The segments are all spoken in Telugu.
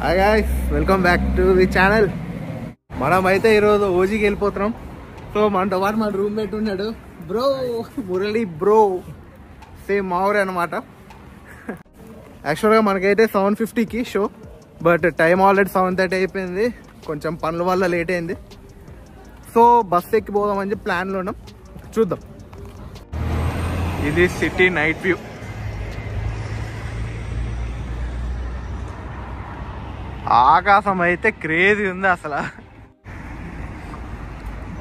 Hi guys, welcome back to the channel. మనం అయితే ఈరోజు ఓజీకి వెళ్ళిపోతున్నాం. సో మనతో పాటు మన రూమ్మేట్ ఉన్నాడు బ్రో, మురళి బ్రో, సేమ్ మావూరే అనమాట. యాక్చువల్గా మనకైతే 7:50కి షో, బట్ టైం ఆల్రెడీ 7:30 అయిపోయింది. కొంచెం పనుల వల్ల లేట్ అయింది. సో బస్ ఎక్కి పోదామని చెప్పి ప్లాన్లో ఉన్నాం. చూద్దాం. ఇది సిటీ నైట్ వ్యూ. ఆకాశం అయితే క్రేజీ ఉంది అసలు.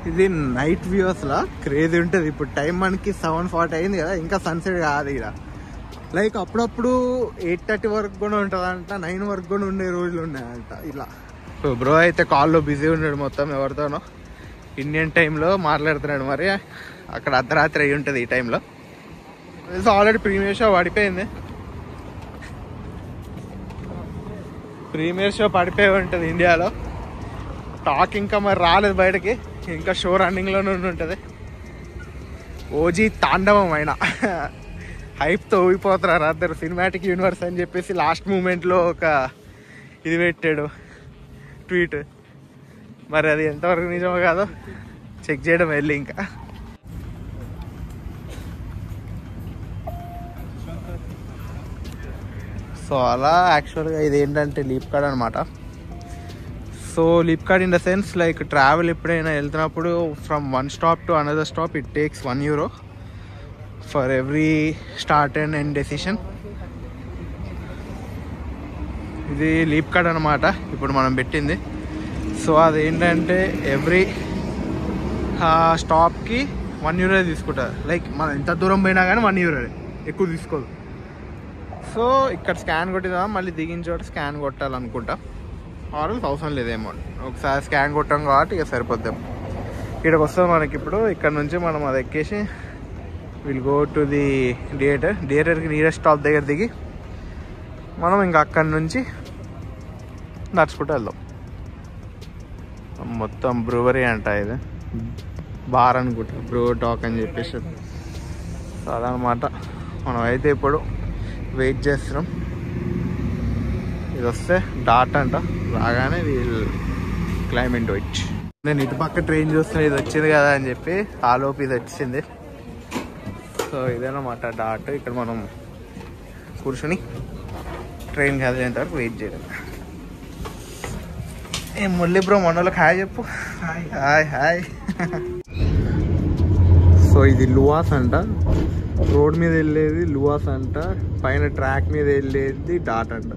ఇది నైట్ వ్యూ అసలు క్రేజీ ఉంటుంది. ఇప్పుడు టైం మనకి 7:40 అయింది కదా, ఇంకా సన్సెట్ కాదు ఇక్కడ. లైక్ అప్పుడప్పుడు 8:30 వరకు కూడా ఉంటుందంట, 9 వరకు కూడా ఉండే రోజులు ఉన్నాయంట ఇలా. సో బ్రో అయితే కాల్లో బిజీ ఉన్నాడు మొత్తం, ఎవరితోనో ఇండియన్ టైంలో మాట్లాడుతున్నాడు. మరి అక్కడ అర్ధరాత్రి అయి ఉంటుంది ఈ టైంలో. ఆల్రెడీ ప్రీమియర్ షో పడిపోయింది. ప్రీమియర్ షో పడిపోయి ఉంటుంది ఇండియాలో. టాక్ ఇంకా మరి రాలేదు బయటకి, ఇంకా షో రన్నింగ్లోనే ఉంటుంది. ఓజీ తాండవం అయినా హైప్తో ఊగిపోతున్నారు అందరు. సినిమాటిక్ యూనివర్స్ అని చెప్పేసి లాస్ట్ మూమెంట్లో ఒక ఇది పెట్టాడు ట్వీట్. మరి అది ఎంతవరకు నిజమో కాదో చెక్ చేయడం వెళ్ళి. ఇంకా సో అలా యాక్చువల్గా ఇది ఏంటంటే లీప్ కార్డ్ అనమాట. So leap card in the sense like travel ఎప్పుడైనా వెళ్తున్నప్పుడు from one stop to another stop it takes €1 for every start and end decision. ఇది లీప్ కార్డ్ అనమాట ఇప్పుడు మనం పెట్టింది. సో అదేంటంటే ఎవ్రీ స్టాప్కి €1 తీసుకుంటారు. లైక్ మనం ఎంత దూరం పోయినా కానీ €1 ఎక్కువ తీసుకోదు. సో ఇక్కడ స్కాన్ కొట్టిదా, మళ్ళీ దిగిన చోట స్కాన్ కొట్టాలనుకుంటా. ఆర్ఎల్స్ అవసరం లేదేమో, ఒకసారి స్కాన్ కొట్టాం కాబట్టి ఇక సరిపోద్దాం. ఇక్కడికి వస్తాం మనకి. ఇప్పుడు ఇక్కడ నుంచి మనం అది ఎక్కేసి విల్ గో టు ది థియేటర్కి నియరెస్ట్ స్టాప్ దగ్గర దిగి మనం ఇంకా అక్కడి నుంచి నడుచుకుంటూ వెళ్దాం. మొత్తం బ్రూవరీ అంట, ఇది బార్ అనుకుంటా, బ్రూ టాక్ అని చెప్పేసి. సో అదనమాట. మనం అయితే ఇప్పుడు వెయిట్ చేస్తున్నాం. ఇది వస్తే డాట్ అంట, రాగానే వీళ్ళు క్లైంబ్ ఇట్. నేను ఇటు పక్క ట్రైన్ చూస్తున్నా, ఇది వచ్చింది కదా అని చెప్పి ఆలోపు ఇది వచ్చింది. సో ఇదేనమాట డాట్. ఇక్కడ మనం కూర్చొని ట్రైన్ కదిలేంత వరకు వెయిట్ చేయడం. ఏం మురళి బ్రో, మనోళ్ళకి హాయ్ చెప్పు. Hi hi. సో ఇది లువాస్ అంట, రోడ్ మీద వెళ్ళేది లువాస్ అంట, పైన ట్రాక్ మీద వెళ్ళేది డాట్ అంట.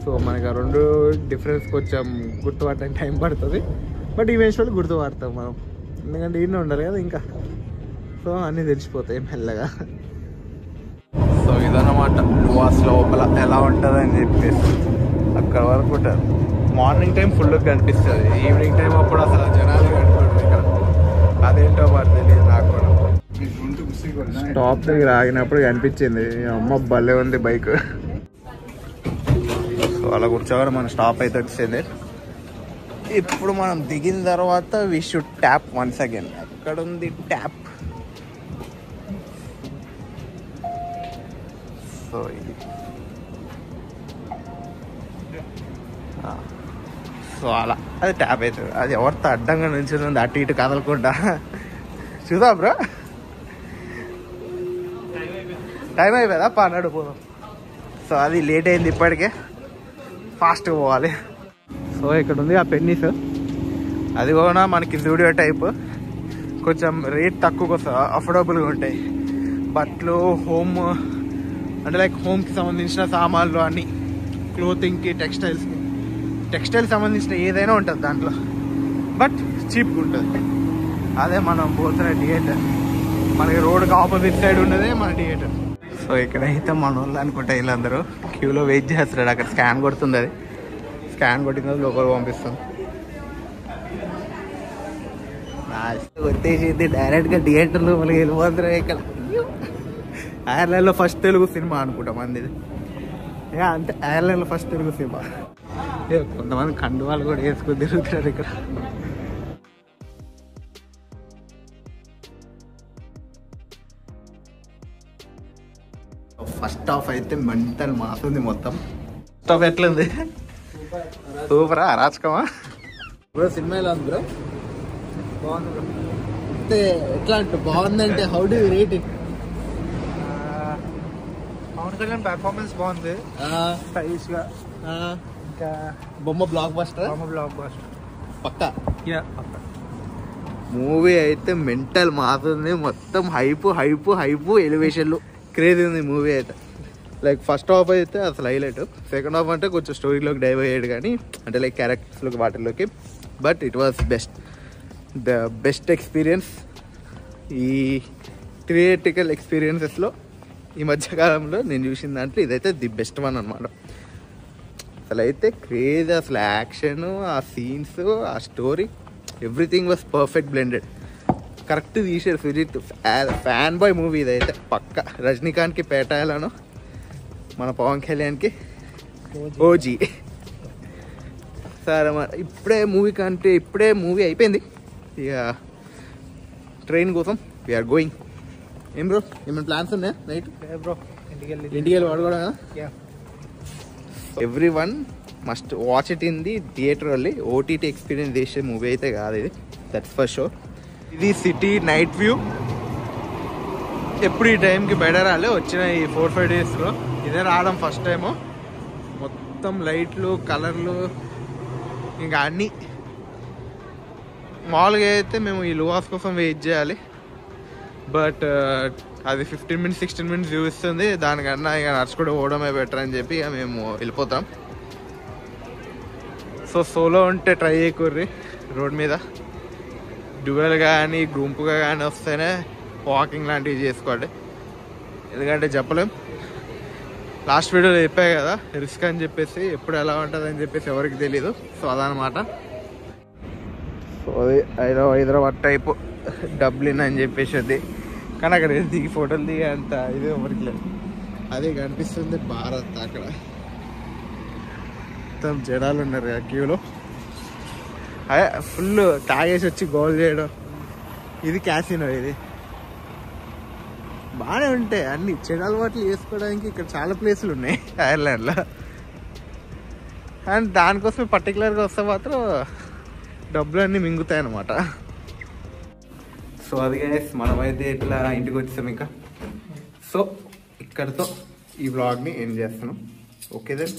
సో మనకి ఆ రెండు డిఫరెన్స్ కొంచెం గుర్తుపట్టడానికి టైం పడుతుంది, బట్ ఈవెన్చువల్లీ గుర్తుపడతాం మనం, ఎందుకంటే ఈయన ఉండాలి కదా ఇంకా. సో అన్నీ తెలిసిపోతాయి మెల్లగా. సో ఇదన్నమాట లువాస్ లోపల ఎలా ఉంటుంది అని చెప్పేసి. అక్కడ వరకు ఉంటుంది. మార్నింగ్ టైం ఫుల్ కనిపిస్తుంది, ఈవినింగ్ టైం అప్పుడు అసలు జనాలు కనిపిస్తుంది ఇక్కడ. అదేంటో మరి తెలియదు నాకు కూడా. స్టాప్ దగ్గర ఆగినప్పుడు కనిపించింది, అమ్మ భలే ఉంది బైక్. సో అలా కూర్చోగానే మన స్టాప్ అయితే వచ్చింది. ఇప్పుడు మనం దిగిన తర్వాత we should tap once again. అక్కడ ఉంది ట్యాప్. సో ఇది సో అలా అది ట్యాప్ అవుతుంది. అది ఎవరితో అడ్డంగా నుంచి ఉంది, అటు ఇటు కదలకుండా. చూద్దాం బ్రో, టైం అయిపోయిందా? పన్నాడు పోదాం. సో అది లేట్ అయింది, ఇప్పటికే ఫాస్ట్గా పోవాలి. సో ఇక్కడ ఉంది ఆ పెన్నీస్, అది కూడా మనకి జూడియో టైప్, కొంచెం రేట్ తక్కువగా వస్తుంది, అఫోర్డబుల్గా ఉంటాయి. బట్టలు, హోమ్ అంటే లైక్ హోమ్కి సంబంధించిన సామాన్లు అన్నీ, క్లోతింగ్కి, టెక్స్టైల్ సంబంధించిన ఏదైనా ఉంటుంది దాంట్లో, బట్ చీప్గా ఉంటుంది. అదే మనం పోతున్న థియేటర్. మనకి రోడ్కి ఆపోజిట్ సైడ్ ఉన్నదే మన థియేటర్. సో ఇక్కడైతే మన వాళ్ళు అనుకుంటా వీళ్ళందరూ క్యూలో వెయిట్ చేస్తున్నాడు. అక్కడ స్కాన్ కొడుతుంది, అది స్కాన్ కొట్టిన లోపల పంపిస్తుంది. వచ్చేసింది డైరెక్ట్గా థియేటర్లో మనకి వెళ్ళిపోతున్నారు. ఇక్కడ ఐర్లాండ్లో ఫస్ట్ తెలుగు సినిమా అనుకుంటా మంది, అంతే ఐర్లాండ్లో ఫస్ట్ తెలుగు సినిమా. కొంతమంది కండు వాళ్ళు కూడా వేసుకుని తిరుగుతున్నారు ఇక్కడ. ఫస్ట్ హాఫ్ అయితే మెంటల్ మాస్ ఉంది మొత్తం. ఫస్ట్ హాఫ్ ఎట్లుంది? సూపరా అరాచకమా బ్రో సినిమా ఎలా ఉంది బ్రో? బాగుంది బ్రో. అంటే ఎట్లా అంటే బాగుందంటే how do you rate it? Pawan Kalyan performance బాగుంది, స్టైలిష్ గా. ఇంకా బొమ్మ బ్లాక్ బస్టర్ బ్లాక్ బస్టర్ పక్కా. పక్కా. మూవీ అయితే మెంటల్ మారుతుంది, మొత్తం హైపు ఎలివేషన్లు క్రేజ్ ఉంది మూవీ అయితే. లైక్ ఫస్ట్ హాఫ్ అయితే అసలు హైలైట్, సెకండ్ హాఫ్ అంటే కొంచెం స్టోరీలోకి డైవ్ అయ్యాడు కానీ అంటే లైక్ క్యారెక్టర్స్లోకి వాటిల్లోకి. But it was the best experience ఈ థియేట్రికల్ ఎక్స్పీరియన్సెస్లో ఈ మధ్యకాలంలో నేను చూసిన దాంట్లో ఇదైతే ది బెస్ట్ వన్ అనమాట. అసలు అయితే క్రేజ్, అసలు యాక్షన్, ఆ సీన్స్, ఆ story, everything was perfect blended. Correct తీసారు సుజిత్. ఫ్యాన్ బాయ్ మూవీ ఇదైతే పక్క. రజనీకాంత్కి పేటాయాలను, మన పవన్ కళ్యాణ్కి ఓజీ. సరే ఇప్పుడే మూవీ అయిపోయింది. ఇక ట్రైన్ కోసం వీఆర్ గోయింగ్. ఏం బ్రో ఏమైనా ప్లాన్స్ ఉన్నాయా నైట్? బ్రో ఇంటికి వెళ్ళి వాడుకోవడం కదా. Every one must watch it in the theatre వెళ్ళి. ఓటీటీ ఎక్స్పీరియన్స్ చేసే మూవీ అయితే కాదు ఇది, దట్స్ ఫర్ షూర్. ఇది సిటీ నైట్ వ్యూ. ఎప్పుడు ఈ టైంకి బయట రాలే, వచ్చిన ఈ 4-5 డేస్లో ఇదే రావడం ఫస్ట్ టైము. మొత్తం లైట్లు, కలర్లు, ఇంకా అన్నీ. మామూలుగా అయితే మేము ఈ లువాస్ కోసం వెయిట్ చేయాలి, బట్ అది 15 minutes 16 minutes చూపిస్తుంది. దానికన్నా ఇక నడుచుకుంటూ పోవడమే బెటర్ అని చెప్పి ఇక మేము వెళ్ళిపోతాం. సో సోలో ఉంటే ట్రై చేయకూర్రి రోడ్ మీద. డ్యూయల్ కానీ గుంపుగా కానీ వస్తేనే వాకింగ్ లాంటివి చేసుకోండి, ఎందుకంటే చెప్పలేం. లాస్ట్ వీడియోలో చెప్పాయి కదా రిస్క్ అని చెప్పేసి, ఎప్పుడు ఎలా ఉంటుంది అని చెప్పేసి ఎవరికి తెలీదు. సో అదనమాట. సో అది హైదరాబాద్ టైపు డబ్లిన్ అని చెప్పేసి అది. కానీ అక్కడ దిగి ఫోటోలు దిగి అంత ఇది ఎవరికి లేదు. అదే కనిపిస్తుంది భారత్. అక్కడ మొత్తం జనాలు ఉన్నారు కదా క్యూలో. అదే ఫుల్ తాగేసి వచ్చి గోల్ చేయడం. ఇది క్యాసినో. ఇది బాగానే ఉంటాయి అన్ని చెడు అలవాట్లు చేసుకోవడానికి. ఇక్కడ చాలా ప్లేసులు ఉన్నాయి ఐర్లాండ్లో, అండ్ దానికోసమే పర్టికులర్గా వస్తే మాత్రం డబ్బులు అన్నీ మింగుతాయి అన్నమాట. సో అది గైస్, మనమైతే ఇట్లా ఇంటికి వచ్చాం ఇంకా. సో ఇక్కడితో ఈ వ్లాగ్ని ఎండ్ చేస్తున్నాం. Okay then.